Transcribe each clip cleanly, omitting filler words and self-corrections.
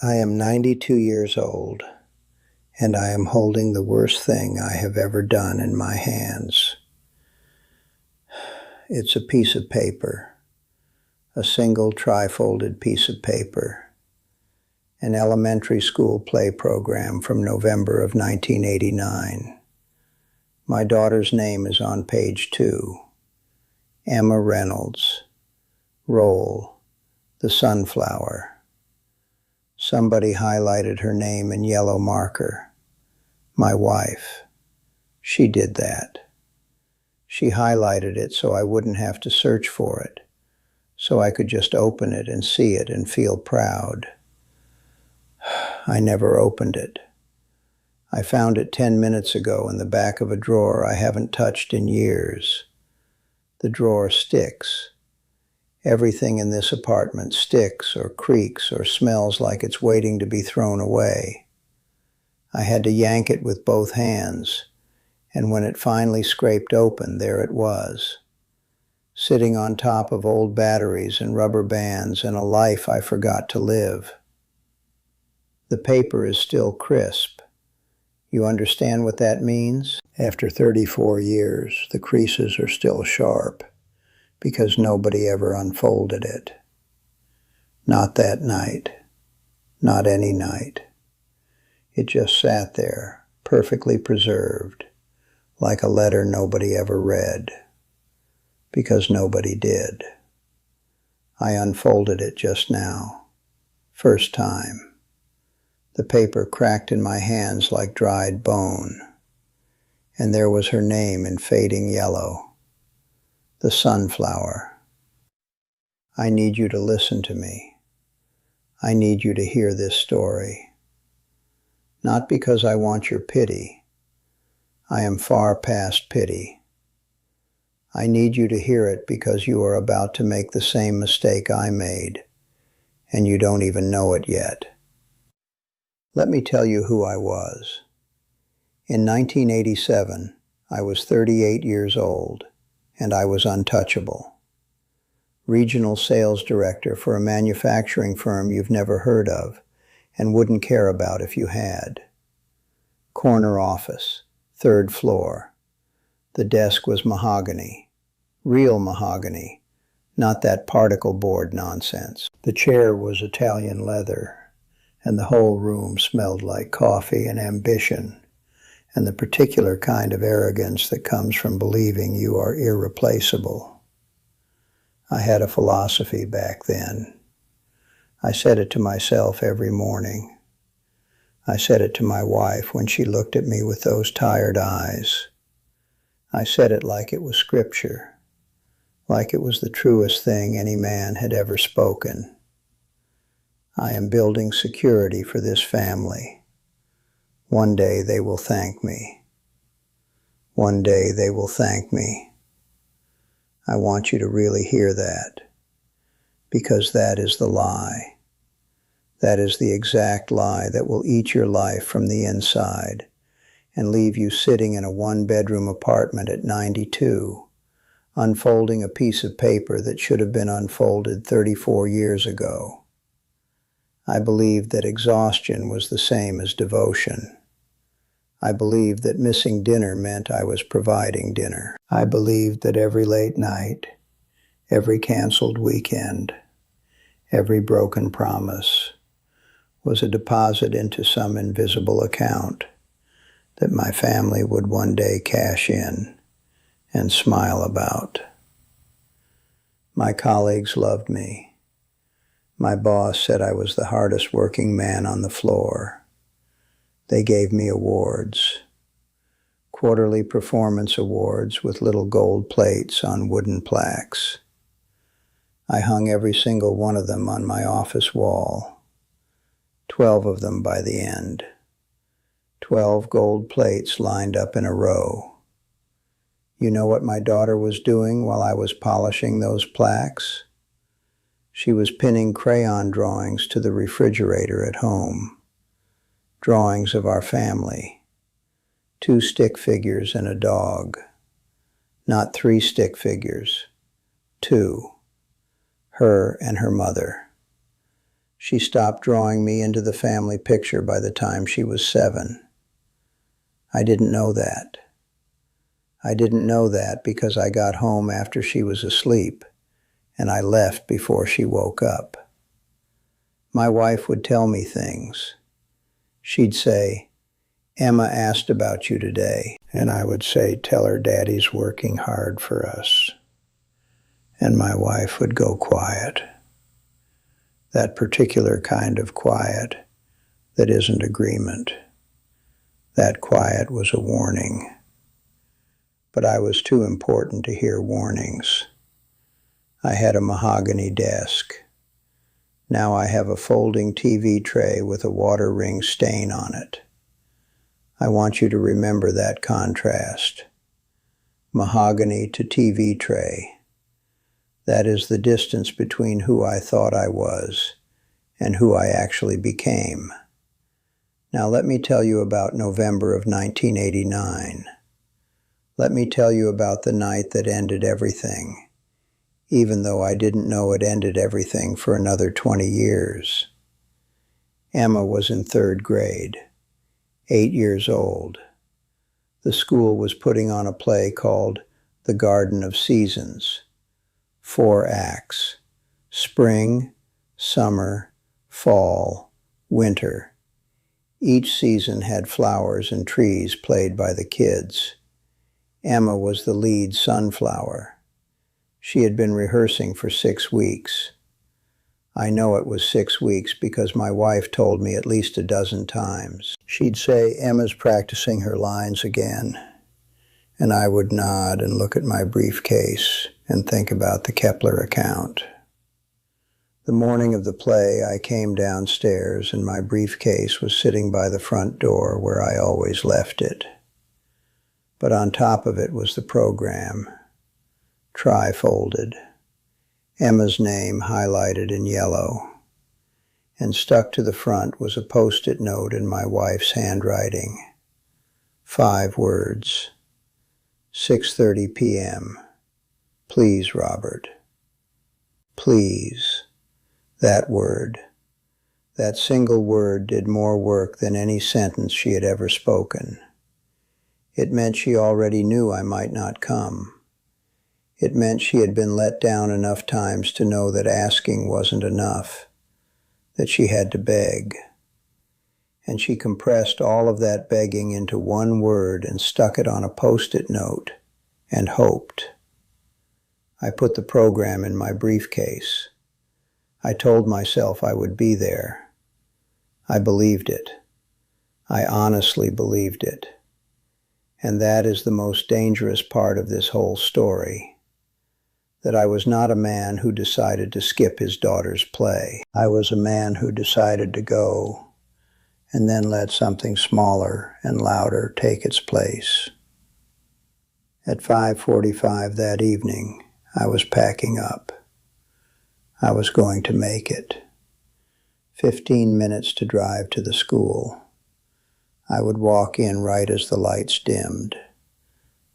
I am 92 years old, and I am holding the worst thing I have ever done in my hands. It's a piece of paper, a single tri-folded piece of paper, an elementary school play program from November of 1989. My daughter's name is on page 2. Emma Reynolds. Role: the sunflower. Somebody highlighted her name in yellow marker. My wife. She did that. She highlighted it so I wouldn't have to search for it, so I could just open it and see it and feel proud. I never opened it. I found it 10 minutes ago in the back of a drawer I haven't touched in years. The drawer sticks. Everything in this apartment sticks or creaks or smells like it's waiting to be thrown away. I had to yank it with both hands, and when it finally scraped open, there it was, sitting on top of old batteries and rubber bands and a life I forgot to live. The paper is still crisp. You understand what that means? After 34 years, the creases are still sharp, because nobody ever unfolded it. Not that night. Not any night. It just sat there, perfectly preserved, like a letter nobody ever read, because nobody did. I unfolded it just now. First time. The paper cracked in my hands like dried bone, and there was her name in fading yellow. The sunflower. I need you to listen to me. I need you to hear this story. Not because I want your pity. I am far past pity. I need you to hear it because you are about to make the same mistake I made, and you don't even know it yet. Let me tell you who I was. In 1987, I was 38 years old, and I was untouchable. Regional sales director for a manufacturing firm you've never heard of and wouldn't care about if you had. Corner office, 3rd floor. The desk was mahogany, real mahogany, not that particle board nonsense. The chair was Italian leather, and the whole room smelled like coffee and ambition, and the particular kind of arrogance that comes from believing you are irreplaceable. I had a philosophy back then. I said it to myself every morning. I said it to my wife when she looked at me with those tired eyes. I said it like it was scripture, like it was the truest thing any man had ever spoken. I am building security for this family. One day they will thank me. One day they will thank me. I want you to really hear that, because that is the lie. That is the exact lie that will eat your life from the inside and leave you sitting in a one-bedroom apartment at 92, unfolding a piece of paper that should have been unfolded 34 years ago. I believed that exhaustion was the same as devotion. I believed that missing dinner meant I was providing dinner. I believed that every late night, every canceled weekend, every broken promise was a deposit into some invisible account that my family would one day cash in and smile about. My colleagues loved me. My boss said I was the hardest working man on the floor. They gave me awards. Quarterly performance awards with little gold plates on wooden plaques. I hung every single one of them on my office wall. 12 of them by the end. 12 gold plates lined up in a row. You know what my daughter was doing while I was polishing those plaques? She was pinning crayon drawings to the refrigerator at home. Drawings of our family. 2 stick figures and a dog. Not 3 stick figures. 2. Her and her mother. She stopped drawing me into the family picture by the time she was 7. I didn't know that. I didn't know that because I got home after she was asleep, and I left before she woke up. My wife would tell me things. She'd say, "Emma asked about you today," and I would say, "Tell her Daddy's working hard for us." And my wife would go quiet. That particular kind of quiet that isn't agreement. That quiet was a warning. But I was too important to hear warnings. I had a mahogany desk. Now I have a folding TV tray with a water ring stain on it. I want you to remember that contrast. Mahogany to TV tray. That is the distance between who I thought I was and who I actually became. Now let me tell you about November of 1989. Let me tell you about the night that ended everything, even though I didn't know it ended everything for another 20 years. Emma was in 3rd grade, 8 years old. The school was putting on a play called The Garden of Seasons. 4 acts: spring, summer, fall, winter. Each season had flowers and trees played by the kids. Emma was the lead sunflower. She had been rehearsing for 6 weeks. I know it was 6 weeks because my wife told me at least a dozen times. She'd say, "Emma's practicing her lines again." And I would nod and look at my briefcase and think about the Kepler account. The morning of the play, I came downstairs and my briefcase was sitting by the front door where I always left it. But on top of it was the program, tri-folded, Emma's name highlighted in yellow, and stuck to the front was a post-it note in my wife's handwriting. 5 words. 6:30 p.m. Please, Robert. Please. That word. That single word did more work than any sentence she had ever spoken. It meant she already knew I might not come. It meant she had been let down enough times to know that asking wasn't enough, that she had to beg. And she compressed all of that begging into one word and stuck it on a post-it note and hoped. I put the program in my briefcase. I told myself I would be there. I believed it. I honestly believed it. And that is the most dangerous part of this whole story. That I was not a man who decided to skip his daughter's play. I was a man who decided to go and then let something smaller and louder take its place. At 5:45 that evening, I was packing up. I was going to make it. 15 minutes to drive to the school. I would walk in right as the lights dimmed.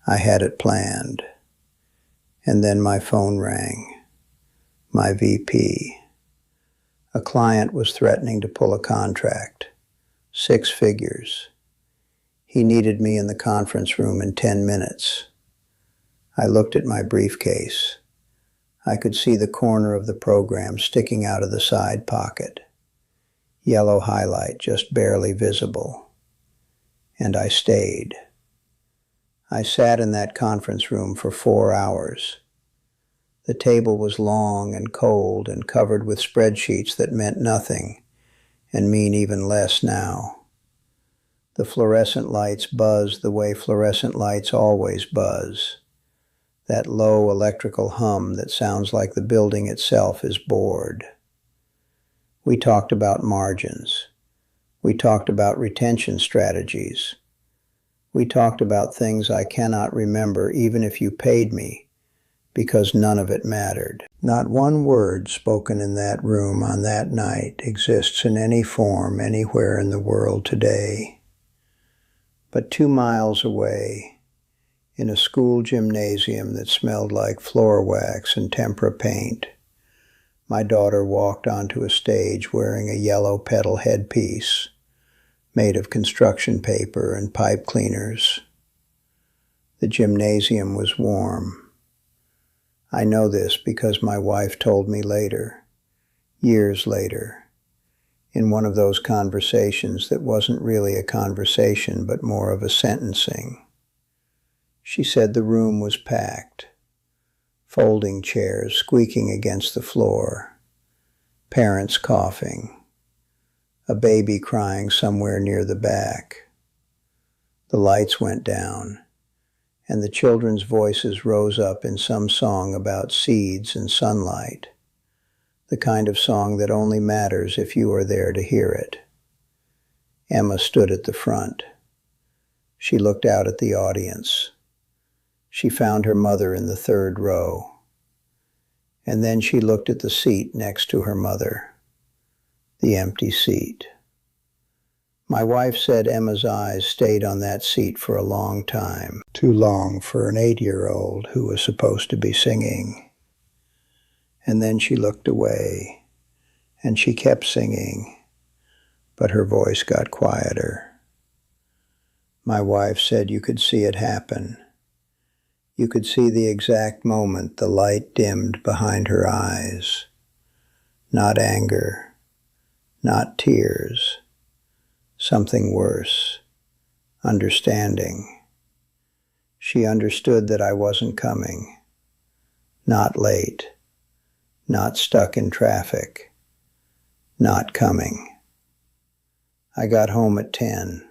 I had it planned. And then my phone rang. My VP. A client was threatening to pull a contract. 6 figures. He needed me in the conference room in 10 minutes. I looked at my briefcase. I could see the corner of the program sticking out of the side pocket. Yellow highlight just barely visible. And I stayed. I sat in that conference room for 4 hours. The table was long and cold and covered with spreadsheets that meant nothing and mean even less now. The fluorescent lights buzzed the way fluorescent lights always buzz. That low electrical hum that sounds like the building itself is bored. We talked about margins. We talked about retention strategies. We talked about things I cannot remember even if you paid me, because none of it mattered. Not one word spoken in that room on that night exists in any form anywhere in the world today. But 2 miles away, in a school gymnasium that smelled like floor wax and tempera paint, My daughter walked onto a stage wearing a yellow petal headpiece made of construction paper and pipe cleaners. The gymnasium was warm. I know this because my wife told me later, years later, in one of those conversations that wasn't really a conversation but more of a sentencing. She said the room was packed, folding chairs squeaking against the floor, parents coughing, a baby crying somewhere near the back. The lights went down, and the children's voices rose up in some song about seeds and sunlight, the kind of song that only matters if you are there to hear it. Emma stood at the front. She looked out at the audience. She found her mother in the third row. And then she looked at the seat next to her mother, the empty seat. My wife said Emma's eyes stayed on that seat for a long time, too long for an 8-year-old who was supposed to be singing. And then she looked away, and she kept singing, but her voice got quieter. My wife said you could see it happen. You could see the exact moment the light dimmed behind her eyes. Not anger, not tears, something worse, understanding. She understood that I wasn't coming, not late, not stuck in traffic, not coming. I got home at 10.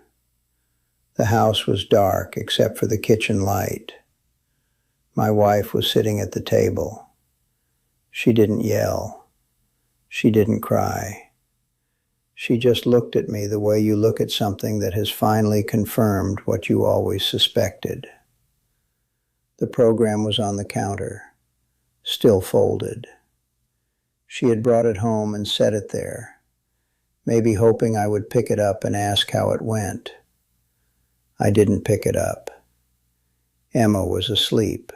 The house was dark except for the kitchen light. My wife was sitting at the table. She didn't yell. She didn't cry. She just looked at me the way you look at something that has finally confirmed what you always suspected. The program was on the counter, still folded. She had brought it home and set it there, maybe hoping I would pick it up and ask how it went. I didn't pick it up. Emma was asleep.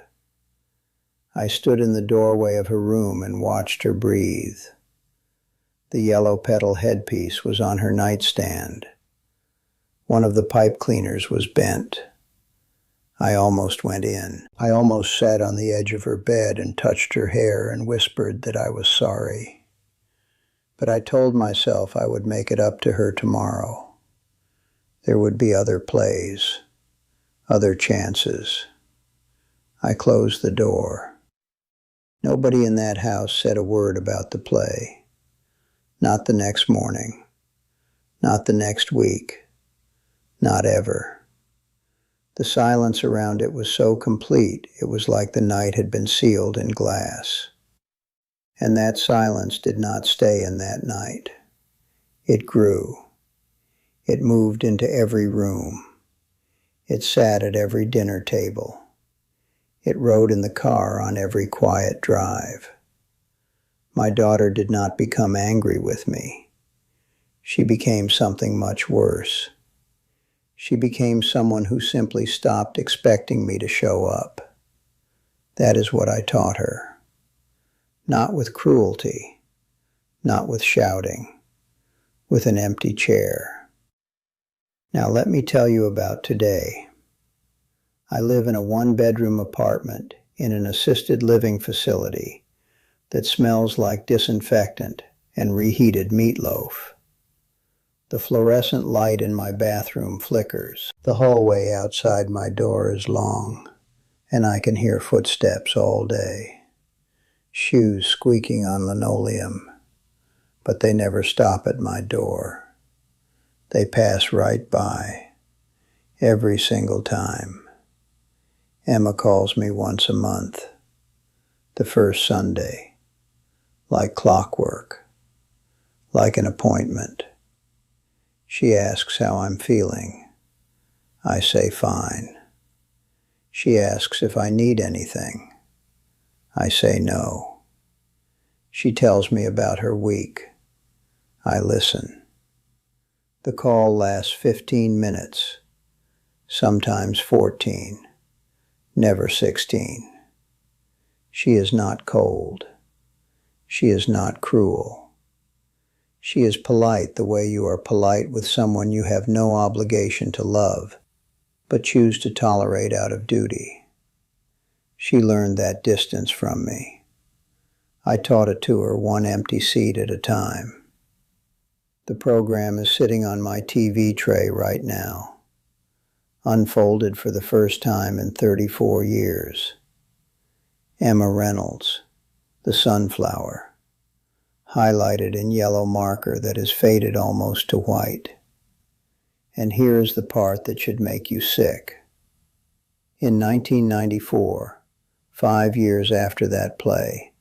I stood in the doorway of her room and watched her breathe. The yellow petal headpiece was on her nightstand. One of the pipe cleaners was bent. I almost went in. I almost sat on the edge of her bed and touched her hair and whispered that I was sorry. But I told myself I would make it up to her tomorrow. There would be other plays, other chances. I closed the door. Nobody in that house said a word about the play. Not the next morning. Not the next week. Not ever. The silence around it was so complete, it was like the night had been sealed in glass. And that silence did not stay in that night. It grew. It moved into every room. It sat at every dinner table. It rode in the car on every quiet drive. My daughter did not become angry with me. She became something much worse. She became someone who simply stopped expecting me to show up. That is what I taught her. Not with cruelty, not with shouting, with an empty chair. Now let me tell you about today. I live in a 1-bedroom apartment in an assisted living facility that smells like disinfectant and reheated meatloaf. The fluorescent light in my bathroom flickers. The hallway outside my door is long, and I can hear footsteps all day. Shoes squeaking on linoleum, but they never stop at my door. They pass right by, every single time. Emma calls me once a month, the first Sunday, like clockwork, like an appointment. She asks how I'm feeling. I say fine. She asks if I need anything. I say no. She tells me about her week. I listen. The call lasts 15 minutes, sometimes 14. Never 16. She is not cold. She is not cruel. She is polite the way you are polite with someone you have no obligation to love, but choose to tolerate out of duty. She learned that distance from me. I taught it to her one empty seat at a time. The program is sitting on my TV tray right now, unfolded for the first time in 34 years. Emma Reynolds, The Sunflower, highlighted in yellow marker that is faded almost to white. And here is the part that should make you sick. In 1994, 5 years after that play,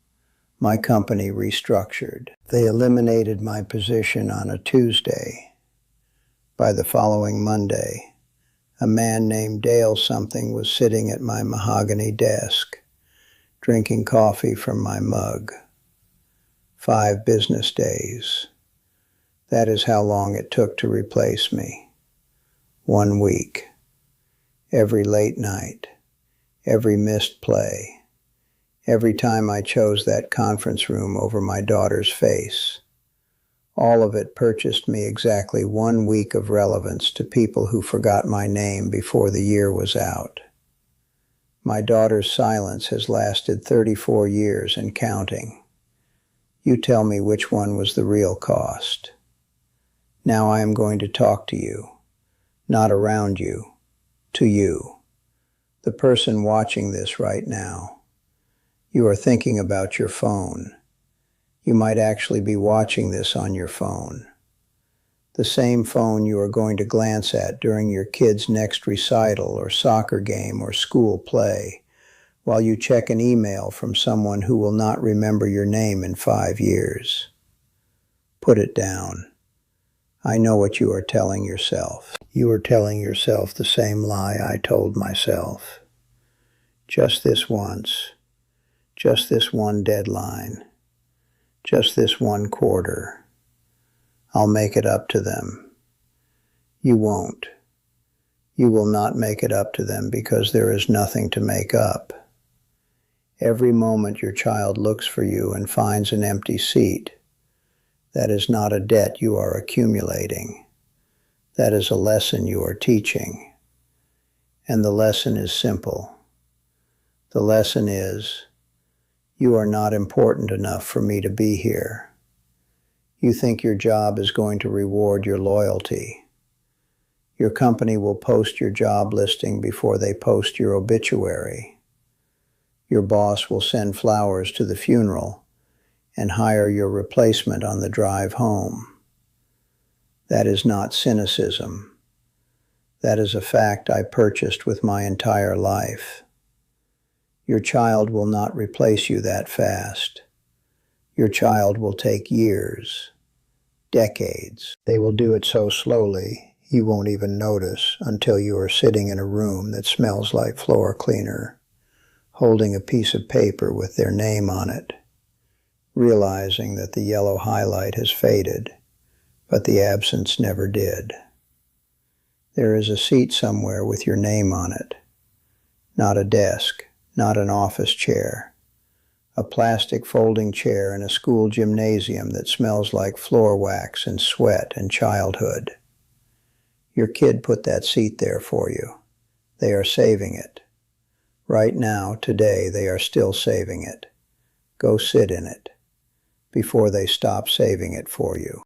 my company restructured. They eliminated my position on a Tuesday. By the following Monday, a man named Dale something was sitting at my mahogany desk, drinking coffee from my mug. 5 business days. That is how long it took to replace me. 1 week. Every late night, every missed play, every time I chose that conference room over my daughter's face. All of it purchased me exactly 1 week of relevance to people who forgot my name before the year was out. My daughter's silence has lasted 34 years and counting. You tell me which one was the real cost. Now I am going to talk to you, not around you, to you, the person watching this right now. You are thinking about your phone. You might actually be watching this on your phone. The same phone you are going to glance at during your kid's next recital or soccer game or school play, while you check an email from someone who will not remember your name in 5 years. Put it down. I know what you are telling yourself. You are telling yourself the same lie I told myself. Just this once. Just this one deadline. Just this 1 quarter. I'll make it up to them. You won't. You will not make it up to them because there is nothing to make up. Every moment your child looks for you and finds an empty seat, that is not a debt you are accumulating. That is a lesson you are teaching. And the lesson is simple. The lesson is, you are not important enough for me to be here. You think your job is going to reward your loyalty. Your company will post your job listing before they post your obituary. Your boss will send flowers to the funeral and hire your replacement on the drive home. That is not cynicism. That is a fact I purchased with my entire life. Your child will not replace you that fast. Your child will take years, decades. They will do it so slowly you won't even notice until you are sitting in a room that smells like floor cleaner, holding a piece of paper with their name on it, realizing that the yellow highlight has faded, but the absence never did. There is a seat somewhere with your name on it, not a desk, not an office chair, a plastic folding chair in a school gymnasium that smells like floor wax and sweat and childhood. Your kid put that seat there for you. They are saving it. Right now, today, they are still saving it. Go sit in it before they stop saving it for you.